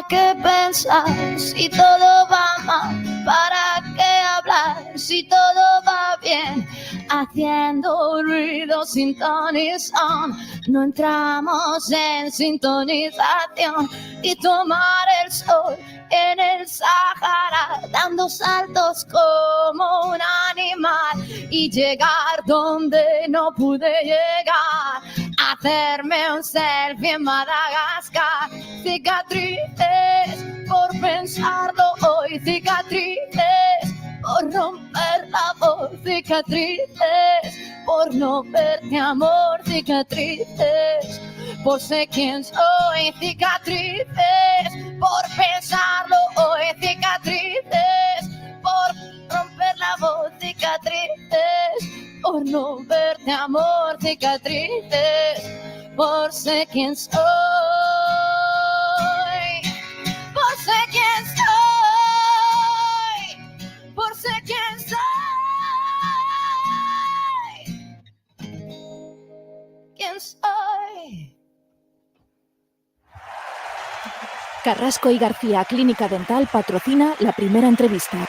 qué pensar si todo va mal? ¿Para qué hablar si todo va bien? Haciendo ruido sin ton y son, no entramos en sintonización. Y tomar el sol en el Sahara, dando saltos como un animal, y llegar donde no pude llegar, hacerme un selfie en Madagascar. Cicatrices por pensarlo hoy, cicatrices por romper la voz, cicatrices por no verte amor, cicatrices por ser quien soy, cicatrices por pensarlo hoy, cicatrices por romper la voz, cicatrices por no verte amor, cicatrices por ser quien soy, por ser quien soy, por ser quien soy, quien soy. Carrasco y García Clínica Dental patrocina la primera entrevista.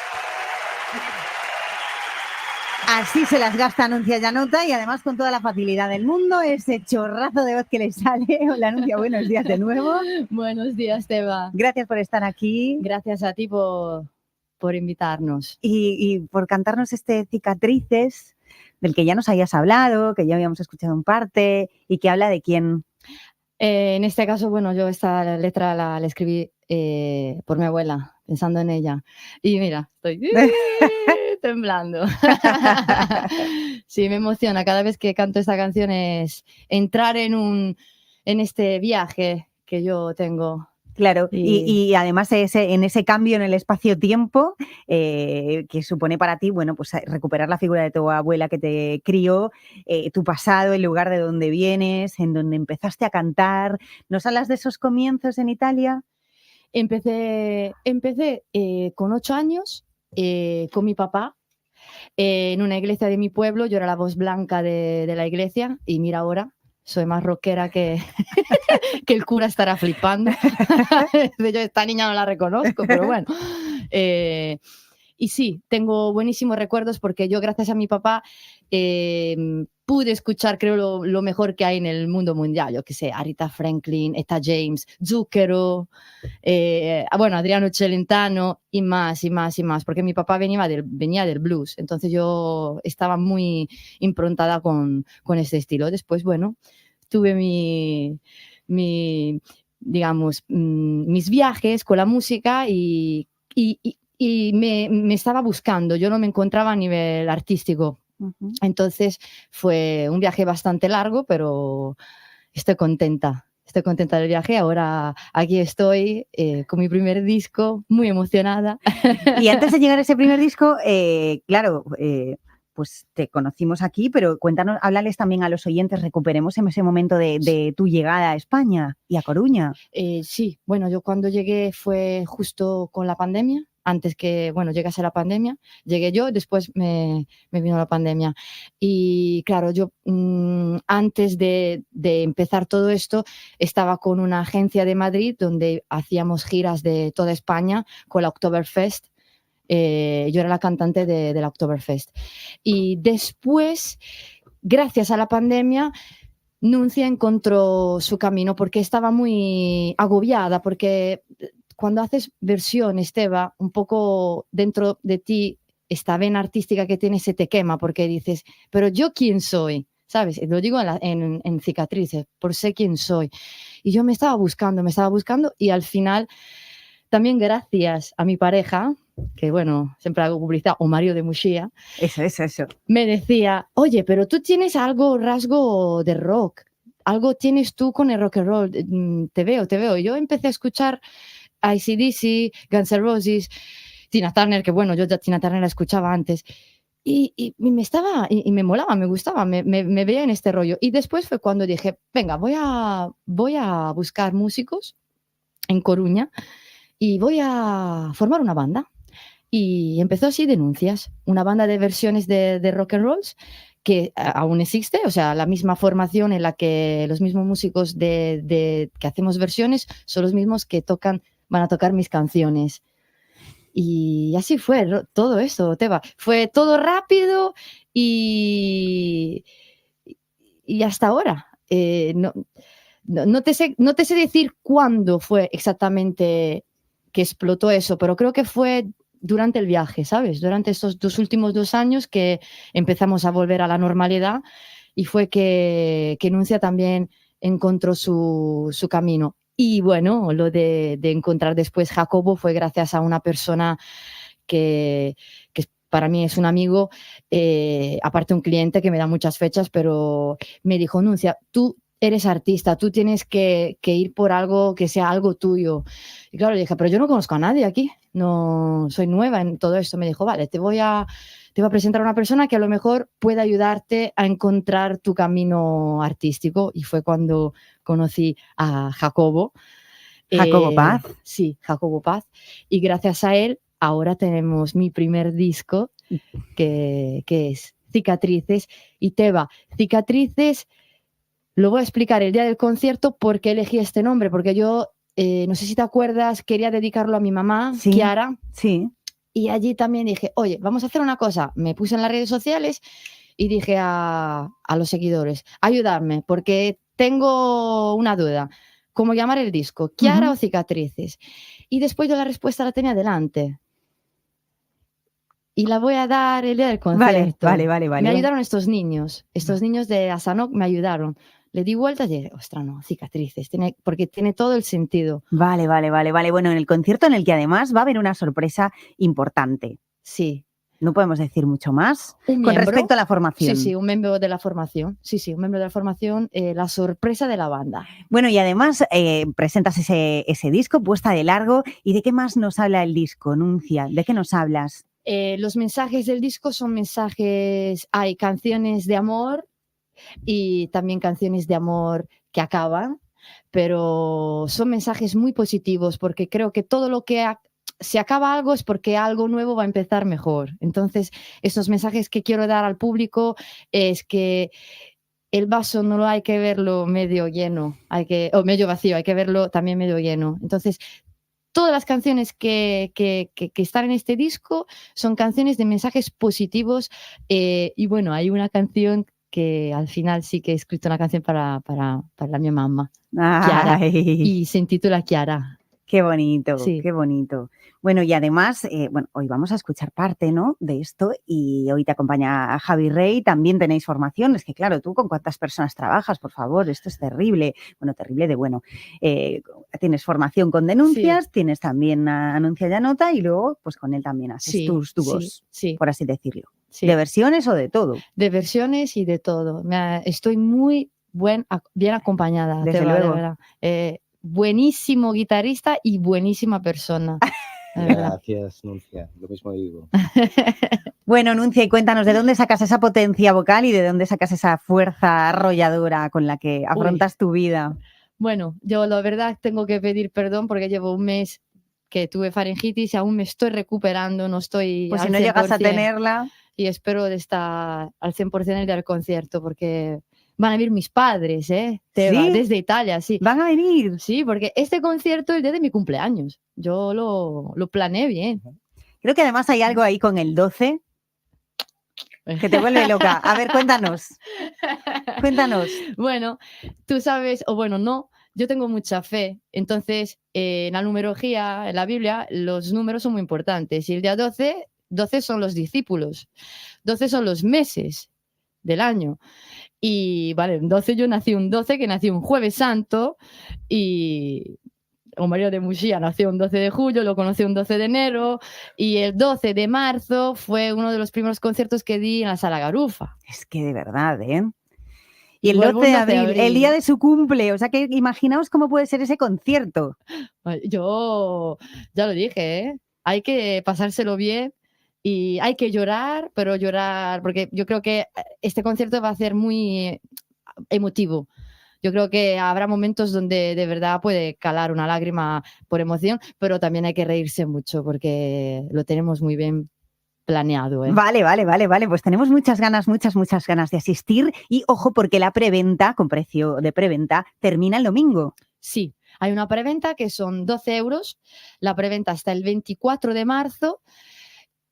Así se las gasta Anuncia Llanuta, y además con toda la facilidad del mundo, ese chorrazo de voz que le sale. Hola Anuncia, buenos días de nuevo. Buenos días, Teba. Gracias por estar aquí. Gracias a ti por invitarnos. Y por cantarnos este Cicatrices, del que ya nos habías hablado, que ya habíamos escuchado en parte, y que habla de quién. En este caso, bueno, yo esta letra la escribí por mi abuela, pensando en ella. Y mira, estoy temblando. Sí, me emociona. Cada vez que canto esta canción es entrar en este viaje que yo tengo. Claro, y además en ese cambio en el espacio-tiempo que supone para ti, bueno, pues recuperar la figura de tu abuela que te crió, tu pasado, el lugar de donde vienes, en donde empezaste a cantar. ¿Nos hablas de esos comienzos en Italia? Empecé con 8 años con mi papá en una iglesia de mi pueblo. Yo era la voz blanca de la iglesia, y mira ahora, soy más rockera que el cura estará flipando. Yo, esta niña no la reconozco, pero bueno. Y sí, tengo buenísimos recuerdos porque yo, gracias a mi papá, pude escuchar, creo, lo mejor que hay en el mundo mundial. Yo qué sé, Aretha Franklin, Etta James, Zucchero, bueno, Adriano Celentano y más, porque mi papá venía del blues, entonces yo estaba muy improntada con este estilo. Después, bueno, tuve digamos, mis viajes con la música y me estaba buscando, yo no me encontraba a nivel artístico. Uh-huh. Entonces fue un viaje bastante largo, pero estoy contenta del viaje. Ahora aquí estoy con mi primer disco, muy emocionada. Y antes de llegar a ese primer disco, claro, pues te conocimos aquí, pero cuéntanos, háblales también a los oyentes, recuperemos en ese momento de tu llegada a España y a Coruña. Sí, bueno, yo cuando llegué fue justo con la pandemia. Antes que, bueno, llegase la pandemia, llegué yo, después me vino la pandemia. Y claro, yo antes de empezar todo esto, estaba con una agencia de Madrid donde hacíamos giras de toda España con la Oktoberfest. Yo era la cantante de la Oktoberfest. Y después, gracias a la pandemia, Nuncia encontró su camino porque estaba muy agobiada, porque cuando haces versiones, Teba, un poco dentro de ti, esta vena artística que tienes se te quema, porque dices, pero ¿yo quién soy? ¿Sabes? Lo digo en Cicatrices, por ser quién soy. Y yo me estaba buscando, y al final, también gracias a mi pareja, que bueno, siempre hago publicidad, o Mario de Muxía, eso. Me decía, oye, pero tú tienes rasgo de rock, algo tienes tú con el rock and roll, te veo. Y yo empecé a escuchar AC/DC, Guns N' Roses, Tina Turner, que bueno, yo ya Tina Turner la escuchaba antes, y me molaba, me gustaba, me veía en este rollo. Y después fue cuando dije, venga, voy a buscar músicos en Coruña y voy a formar una banda. Y empezó así Denuncias, una banda de versiones de rock and rolls que aún existe, o sea, la misma formación en la que los mismos músicos que hacemos versiones son los mismos que tocan van a tocar mis canciones. Y así fue todo eso, Teba. Fue todo rápido y hasta ahora. No te sé decir cuándo fue exactamente que explotó eso, pero creo que fue durante el viaje, ¿sabes? Durante estos últimos 2 años que empezamos a volver a la normalidad y fue que Nuncia también encontró su camino. Y bueno, lo de encontrar después Jacobo fue gracias a una persona que para mí es un amigo, aparte un cliente que me da muchas fechas, pero me dijo, Nuncia, tú eres artista, tú tienes que ir por algo que sea algo tuyo. Y claro, le dije, pero yo no conozco a nadie aquí, no soy nueva en todo esto. Me dijo, vale, te voy a presentar a una persona que a lo mejor pueda ayudarte a encontrar tu camino artístico. Y fue cuando conocí a Jacobo. Jacobo Paz. Sí, Jacobo Paz. Y gracias a él, ahora tenemos mi primer disco, que es Cicatrices. Y Teba, Cicatrices, lo voy a explicar el día del concierto por qué elegí este nombre, porque yo, no sé si te acuerdas, quería dedicarlo a mi mamá, sí, Kiara. Sí. Y allí también dije, oye, vamos a hacer una cosa. Me puse en las redes sociales y dije a los seguidores, ayudarme, porque tengo una duda. ¿Cómo llamar el disco? ¿Kiara o Cicatrices? Y después yo la respuesta la tenía delante. Y la voy a dar el día del concierto. Vale. Me ayudaron estos niños de Asanok, me ayudaron. Le di vueltas y dije, ostras, no, Cicatrices, porque tiene todo el sentido. Vale. Bueno, en el concierto en el que además va a haber una sorpresa importante. Sí. No podemos decir mucho más con respecto a la formación. Sí, un miembro de la formación. Sí, un miembro de la formación, la sorpresa de la banda. Bueno, y además presentas ese disco, Puesta de Largo. ¿Y de qué más nos habla el disco, Nuncia? ¿De qué nos hablas? Los mensajes del disco son mensajes, hay canciones de amor y también canciones de amor que acaban, pero son mensajes muy positivos porque creo que todo lo que se acaba algo es porque algo nuevo va a empezar mejor. Entonces, estos mensajes que quiero dar al público es que el vaso no lo hay que verlo medio lleno, o medio vacío, hay que verlo también medio lleno. Entonces, todas las canciones que están en este disco son canciones de mensajes positivos y bueno, hay una canción que al final sí que he escrito una canción para mi mamá, Kiara, y se intitula Kiara. Qué bonito, sí. Qué bonito. Bueno, y además, hoy vamos a escuchar parte, ¿no?, de esto y hoy te acompaña Javi Rey, también tenéis formación, es que claro, ¿tú con cuántas personas trabajas? Por favor, esto es terrible, bueno, terrible de bueno. Tienes formación con Denuncias, tienes también a Anuncia Llanota y luego pues con él también haces tus dúos, por así decirlo. Sí. ¿De versiones o de todo? De versiones y de todo. Estoy muy bien acompañada. Desde luego. De verdad. Buenísimo guitarrista y buenísima persona. Gracias, Nuncia. Lo mismo digo. Bueno, Nuncia, y cuéntanos, ¿de dónde sacas esa potencia vocal y de dónde sacas esa fuerza arrolladora con la que afrontas tu vida? Bueno, yo la verdad tengo que pedir perdón porque llevo un mes que tuve faringitis y aún me estoy recuperando, no estoy pues al 100%. Si no llegas a tenerla. Y espero de estar al 100% en el día del concierto porque van a venir mis padres, Teba, ¿Sí? desde Italia, sí. ¿Van a venir? Sí, porque este concierto es el día de mi cumpleaños. Yo lo planeé bien. Creo que además hay algo ahí con el 12 que te vuelve loca. A ver, cuéntanos. Bueno, tú sabes, o bueno, no, yo tengo mucha fe. Entonces, en la numerología, en la Biblia, los números son muy importantes. Y el día 12 son los discípulos. 12 son los meses del año. Y vale, entonces yo nací un 12, que nací un Jueves Santo, y Mario de Muxía nació un 12 de julio, lo conocí un 12 de enero, y el 12 de marzo fue uno de los primeros conciertos que di en la Sala Garufa. Es que de verdad, ¿eh? Y el 12 de abril, el día de su cumple, o sea que imaginaos cómo puede ser ese concierto. Yo ya lo dije, hay que pasárselo bien. Y hay que llorar, pero llorar, porque yo creo que este concierto va a ser muy emotivo. Yo creo que habrá momentos donde de verdad puede calar una lágrima por emoción, pero también hay que reírse mucho porque lo tenemos muy bien planeado. Vale. Pues tenemos muchas ganas de asistir y ojo porque la preventa, con precio de preventa, termina el domingo. Sí. Hay una preventa que son 12 euros, la preventa hasta el 24 de marzo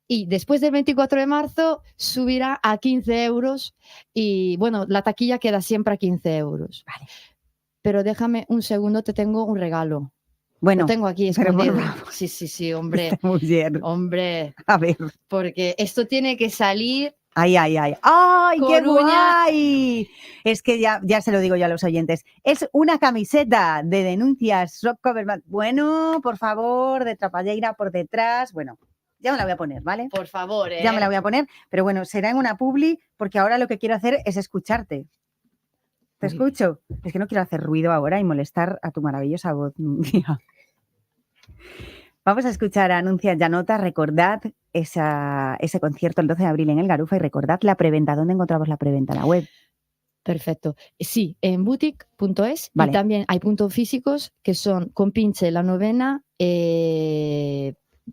y después del 24 de marzo subirá a 15 euros y bueno, la taquilla queda siempre a 15 euros. Vale. Pero déjame un segundo, te tengo un regalo. Bueno, Lo tengo aquí pero por escondido. favor. Sí, hombre. Está muy bien. Hombre, A ver. porque esto tiene que salir. Ay. ¡Ay, qué Con uñas. guay! Es que ya se lo digo yo a los oyentes. Es una camiseta de Denuncias Rock Cover Band. Bueno, por favor, de Trapalleira por detrás. Bueno, ya me la voy a poner, ¿vale? Por favor, Ya me la voy a poner, pero bueno, será en una publi porque ahora lo que quiero hacer es escucharte. ¿Te escucho? Es que no quiero hacer ruido ahora y molestar a tu maravillosa voz. Vamos a escuchar a Anuncia Janota. Recordad ese concierto el 12 de abril en el Garufa y recordad la preventa. ¿Dónde encontramos la preventa? ¿En la web? Perfecto. Sí, en boutique.es Vale. y también hay puntos físicos que son Compinche La Novena,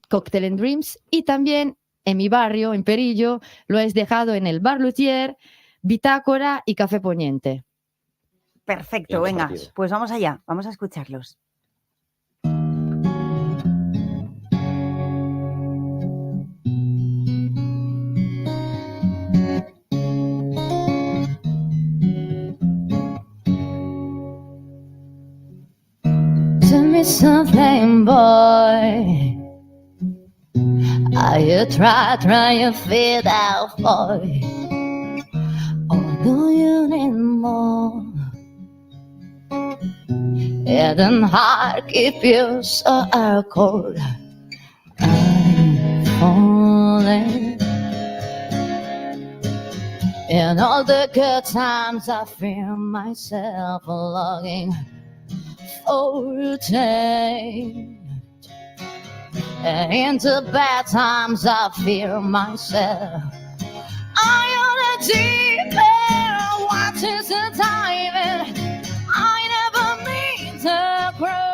Cocktail and Dreams y también en mi barrio, en Perillo, lo he dejado en el Bar Luthier, Bitácora y Café Poniente. Perfecto, Bien venga, repartido. pues vamos allá, vamos a escucharlos. Tell me something, boy. Are you trying to feel out, boy? Or do you need more? Head and heart keep you so cold. I'm falling. In all the good times I feel myself longing for change. And in the bad times I feel myself I on a deep end. What is the timing? I never mean to grow.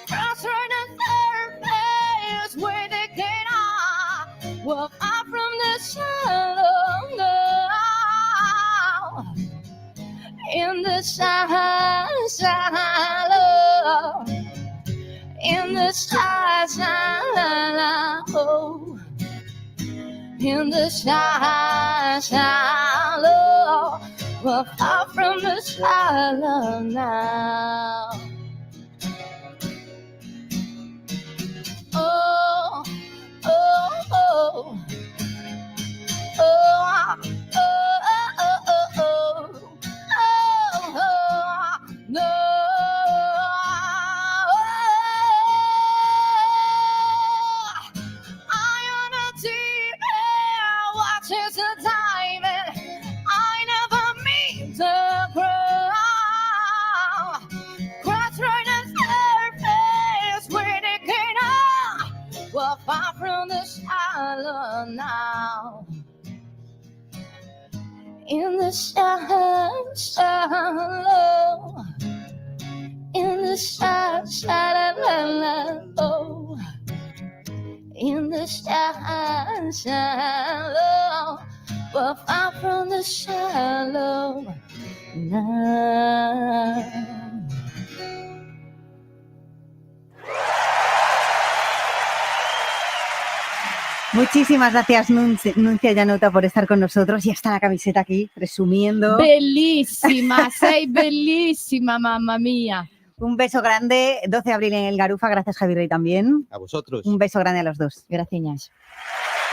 Crossroad the surface where they get off. Well, I'm from the shallow now. In the shallow. In the shallow. In the shallow, we're far from the shallow now. Oh, oh, oh, oh, oh, no. Is the time and I never mean to grow. Cross right the surface where they can we're far from the shallow now. In the shallow. In the shallow. In the shallow, we're far from the shallow now. Muchísimas gracias, Nuncia Janota, por estar con nosotros. Ya está la camiseta aquí, presumiendo. Bellissima, sei bellissima, mamma mía. Un beso grande, 12 de abril en el Garufa. Gracias, Javi Rey, también. A vosotros. Un beso grande a los dos. Gracias.